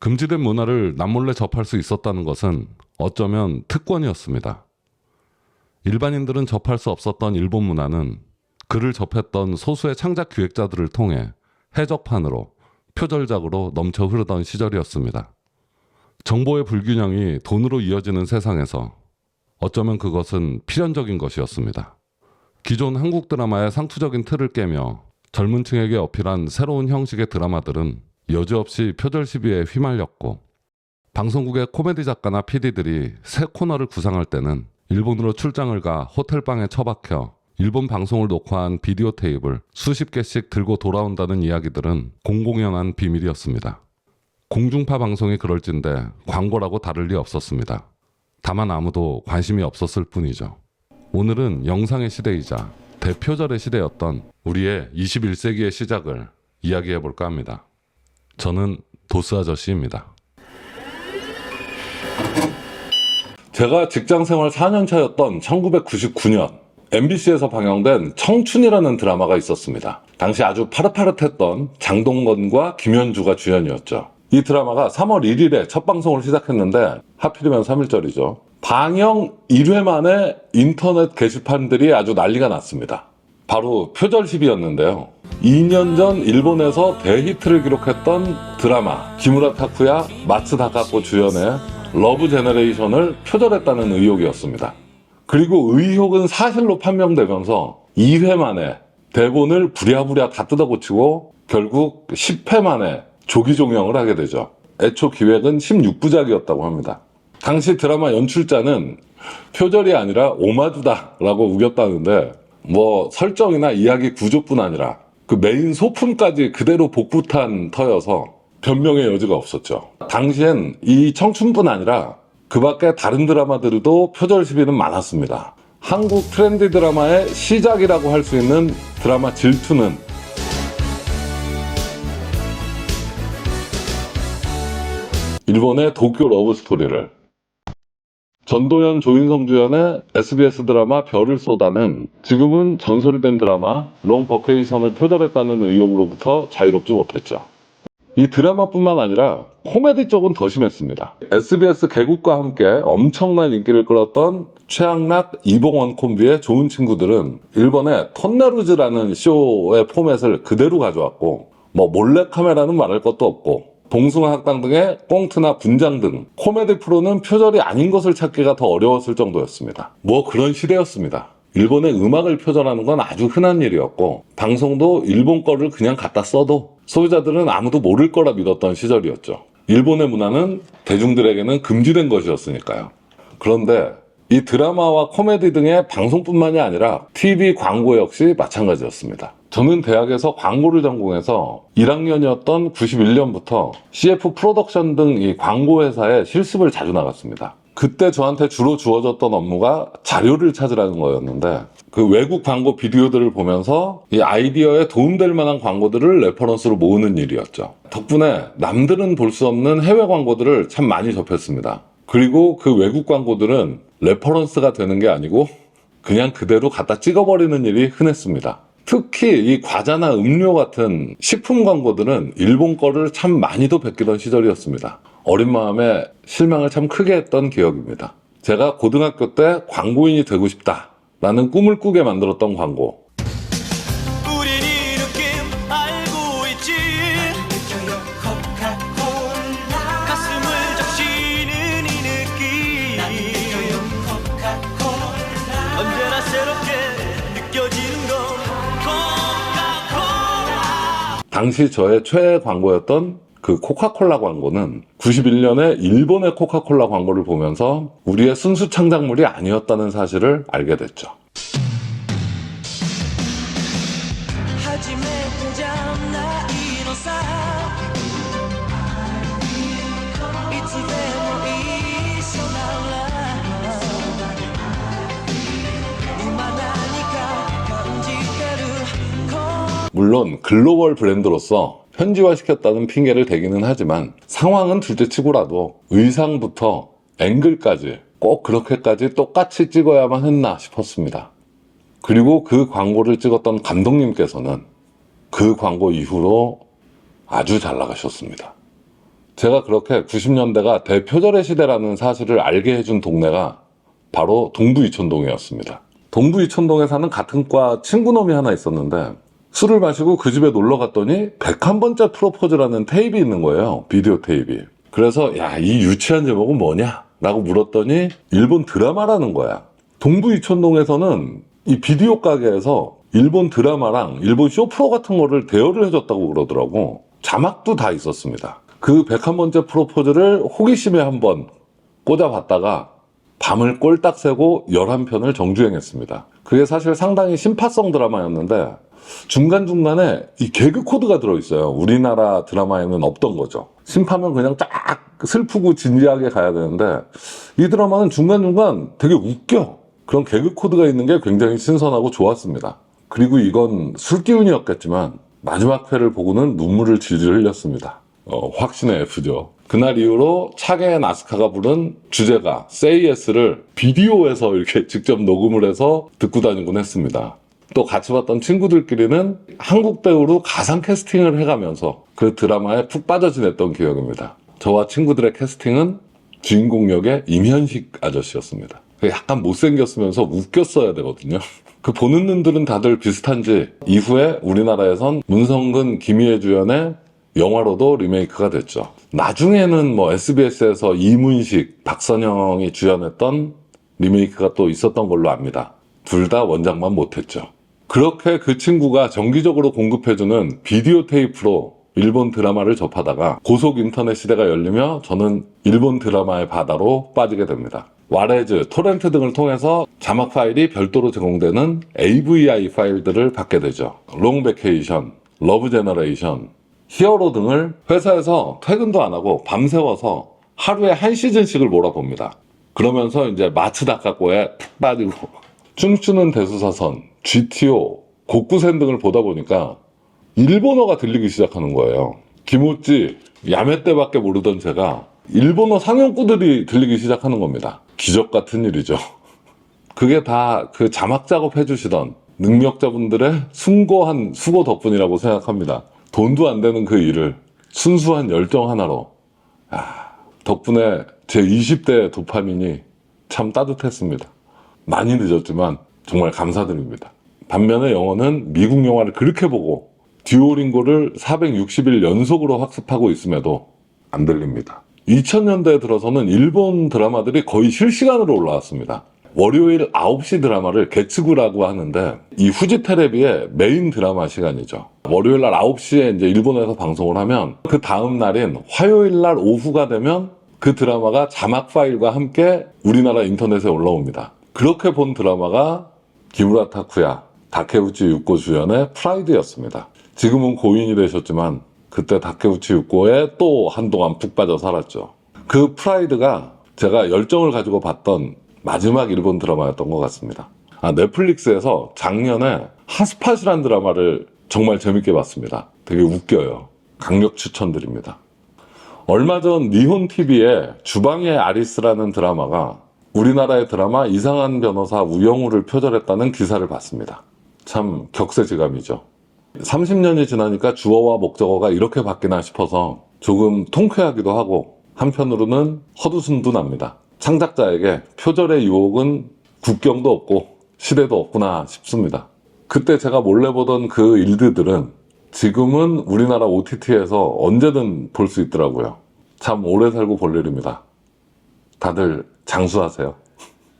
금지된 문화를 남몰래 접할 수 있었다는 것은 어쩌면 특권이었습니다. 일반인들은 접할 수 없었던 일본 문화는 그를 접했던 소수의 창작 기획자들을 통해 해적판으로 표절작으로 넘쳐 흐르던 시절이었습니다. 정보의 불균형이 돈으로 이어지는 세상에서 어쩌면 그것은 필연적인 것이었습니다. 기존 한국 드라마의 상투적인 틀을 깨며 젊은 층에게 어필한 새로운 형식의 드라마들은 여지없이 표절 시비에 휘말렸고, 방송국의 코미디 작가나 PD들이 새 코너를 구상할 때는 일본으로 출장을 가 호텔방에 처박혀 일본 방송을 녹화한 비디오 테이프를 수십 개씩 들고 돌아온다는 이야기들은 공공연한 비밀이었습니다. 공중파 방송이 그럴진데 광고라고 다를 리 없었습니다. 다만 아무도 관심이 없었을 뿐이죠. 오늘은 영상의 시대이자 대표절의 시대였던 우리의 21세기의 시작을 이야기해 볼까 합니다. 저는 도스 아저씨입니다. 제가 직장생활 4년 차였던 1999년 MBC에서 방영된 청춘이라는 드라마가 있었습니다. 당시 아주 파릇파릇했던 장동건과 김현주가 주연이었죠. 이 드라마가 3월 1일에 첫 방송을 시작했는데 하필이면 3일절이죠. 방영 1회 만에 인터넷 게시판들이 아주 난리가 났습니다. 바로 표절 시비였는데요. 2년 전 일본에서 대히트를 기록했던 드라마 기무라 타쿠야, 마츠다 가코 주연의 러브 제너레이션을 표절했다는 의혹이었습니다. 그리고 의혹은 사실로 판명되면서 2회 만에 대본을 부랴부랴 다 뜯어고치고 결국 10회 만에 조기 종영을 하게 되죠. 애초 기획은 16부작이었다고 합니다. 당시 드라마 연출자는 표절이 아니라 오마주다라고 우겼다는데, 설정이나 이야기 구조뿐 아니라 그 메인 소품까지 그대로 복붙한 터여서 변명의 여지가 없었죠. 당시엔 이 청춘뿐 아니라 그 밖에 다른 드라마들도 표절 시비는 많았습니다. 한국 트렌디 드라마의 시작이라고 할 수 있는 드라마 질투는 일본의 도쿄 러브스토리를, 전도연, 조인성 주연의 SBS 드라마 별을 쏟아는 지금은 전설이 된 드라마 롱 버케이션을 표절했다는 의혹으로부터 자유롭지 못했죠. 이 드라마뿐만 아니라 코미디 쪽은 더 심했습니다. SBS 개국과 함께 엄청난 인기를 끌었던 최양락, 이봉원 콤비의 좋은 친구들은 일본의 톤네루즈라는 쇼의 포맷을 그대로 가져왔고, 몰래카메라는 말할 것도 없고, 봉숭아 학당 등의 꽁트나 분장 등 코미디 프로는 표절이 아닌 것을 찾기가 더 어려웠을 정도였습니다. 그런 시대였습니다. 일본의 음악을 표절하는 건 아주 흔한 일이었고, 방송도 일본 거를 그냥 갖다 써도 소비자들은 아무도 모를 거라 믿었던 시절이었죠. 일본의 문화는 대중들에게는 금지된 것이었으니까요. 그런데 이 드라마와 코미디 등의 방송뿐만이 아니라 TV 광고 역시 마찬가지였습니다. 저는 대학에서 광고를 전공해서 1학년이었던 91년부터 CF 프로덕션 등 이 광고 회사에 실습을 자주 나갔습니다. 그때 저한테 주로 주어졌던 업무가 자료를 찾으라는 거였는데, 그 외국 광고 비디오들을 보면서 이 아이디어에 도움될 만한 광고들을 레퍼런스로 모으는 일이었죠. 덕분에 남들은 볼 수 없는 해외 광고들을 참 많이 접했습니다. 그리고 그 외국 광고들은 레퍼런스가 되는 게 아니고 그냥 그대로 갖다 찍어버리는 일이 흔했습니다. 특히 이 과자나 음료 같은 식품 광고들은 일본 거를 참 많이도 베끼던 시절이었습니다. 어린 마음에 실망을 참 크게 했던 기억입니다. 제가 고등학교 때 광고인이 되고 싶다라는 꿈을 꾸게 만들었던 광고. 우린 이 느낌 알고 있지. 느껴요 코카콜라. 가슴을 적시는 이 느낌. 난 느껴요 코카콜라. 언제나 새롭게 느껴지는 건 코카콜라. 당시 저의 최애 광고였던 그 코카콜라 광고는 91년에 일본의 코카콜라 광고를 보면서 우리의 순수 창작물이 아니었다는 사실을 알게 됐죠. 물론 글로벌 브랜드로서 현지화시켰다는 핑계를 대기는 하지만 상황은 둘째치고라도 의상부터 앵글까지 꼭 그렇게까지 똑같이 찍어야만 했나 싶었습니다. 그리고 그 광고를 찍었던 감독님께서는 그 광고 이후로 아주 잘 나가셨습니다. 제가 그렇게 90년대가 대표절의 시대라는 사실을 알게 해준 동네가 바로 동부 이촌동이었습니다. 동부 이촌동에 사는 같은 과 친구놈이 하나 있었는데 술을 마시고 그 집에 놀러 갔더니 101번째 프로포즈라는 테이프 있는 거예요. 비디오 테이프. 그래서 야, 이 유치한 제목은 뭐냐? 라고 물었더니 일본 드라마라는 거야. 동부 이촌동에서는 이 비디오 가게에서 일본 드라마랑 일본 쇼프로 같은 거를 대여를 해줬다고 그러더라고. 자막도 다 있었습니다. 그 101번째 프로포즈를 호기심에 한번 꽂아봤다가 밤을 꼴딱 새고 11편을 정주행했습니다. 그게 사실 상당히 심파성 드라마였는데 중간중간에 이 개그 코드가 들어있어요. 우리나라 드라마에는 없던 거죠. 심파면 그냥 쫙 슬프고 진지하게 가야 되는데 이 드라마는 중간중간 되게 웃겨. 그런 개그 코드가 있는 게 굉장히 신선하고 좋았습니다. 그리고 이건 술기운이었겠지만 마지막 회를 보고는 눈물을 질질 흘렸습니다. 확신의 F죠. 그날 이후로 차게 나스카가 부른 주제가 Say Yes를 비디오에서 이렇게 직접 녹음을 해서 듣고 다니곤 했습니다. 또 같이 봤던 친구들끼리는 한국 배우로 가상 캐스팅을 해가면서 그 드라마에 푹 빠져 지냈던 기억입니다. 저와 친구들의 캐스팅은 주인공 역의 임현식 아저씨였습니다. 약간 못생겼으면서 웃겼어야 되거든요. 그 보는 눈들은 다들 비슷한지 이후에 우리나라에선 문성근, 김희애 주연의 영화로도 리메이크가 됐죠. 나중에는 뭐 SBS에서 이문식, 박선영이 주연했던 리메이크가 또 있었던 걸로 압니다. 둘 다 원작만 못했죠. 그렇게 그 친구가 정기적으로 공급해주는 비디오 테이프로 일본 드라마를 접하다가 고속 인터넷 시대가 열리며 저는 일본 드라마의 바다로 빠지게 됩니다. 와레즈, 토렌트 등을 통해서 자막 파일이 별도로 제공되는 AVI 파일들을 받게 되죠. 롱 베케이션, 러브 제너레이션, 히어로 등을 회사에서 퇴근도 안 하고 밤새워서 하루에 한 시즌씩을 몰아봅니다. 그러면서 이제 마츠다카코에 푹 빠지고 춤추는 대수사선, GTO, 고쿠센 등을 보다 보니까 일본어가 들리기 시작하는 거예요. 기모찌, 야메떼밖에 모르던 제가 일본어 상용구들이 들리기 시작하는 겁니다. 기적 같은 일이죠. 그게 다 그 자막 작업 해주시던 능력자분들의 숭고한 수고 덕분이라고 생각합니다. 돈도 안 되는 그 일을 순수한 열정 하나로 덕분에 제 20대 도파민이 참 따뜻했습니다. 많이 늦었지만 정말 감사드립니다. 반면에 영어는 미국 영화를 그렇게 보고 듀오링고를 460일 연속으로 학습하고 있음에도 안 들립니다. 2000년대에 들어서는 일본 드라마들이 거의 실시간으로 올라왔습니다. 월요일 9시 드라마를 게츠구라고 하는데 이 후지 테레비의 메인 드라마 시간이죠. 월요일 날 9시에 이제 일본에서 방송을 하면 그 다음 날인 화요일 날 오후가 되면 그 드라마가 자막 파일과 함께 우리나라 인터넷에 올라옵니다. 그렇게 본 드라마가 기무라 타쿠야, 다케우치 육고 주연의 프라이드였습니다. 지금은 고인이 되셨지만 그때 다케우치 육고에 또 한동안 푹 빠져 살았죠. 그 프라이드가 제가 열정을 가지고 봤던 마지막 일본 드라마였던 것 같습니다. 넷플릭스에서 작년에 핫스팟이라는 드라마를 정말 재밌게 봤습니다. 되게 웃겨요. 강력 추천드립니다. 얼마 전 니혼TV에 주방의 아리스라는 드라마가 우리나라의 드라마 이상한 변호사 우영우를 표절했다는 기사를 봤습니다. 참 격세지감이죠. 30년이 지나니까 주어와 목적어가 이렇게 바뀌나 싶어서 조금 통쾌하기도 하고 한편으로는 헛웃음도 납니다. 창작자에게 표절의 유혹은 국경도 없고 시대도 없구나 싶습니다. 그때 제가 몰래 보던 그 일들은 지금은 우리나라 OTT에서 언제든 볼 수 있더라고요. 참 오래 살고 볼 일입니다. 다들 장수하세요.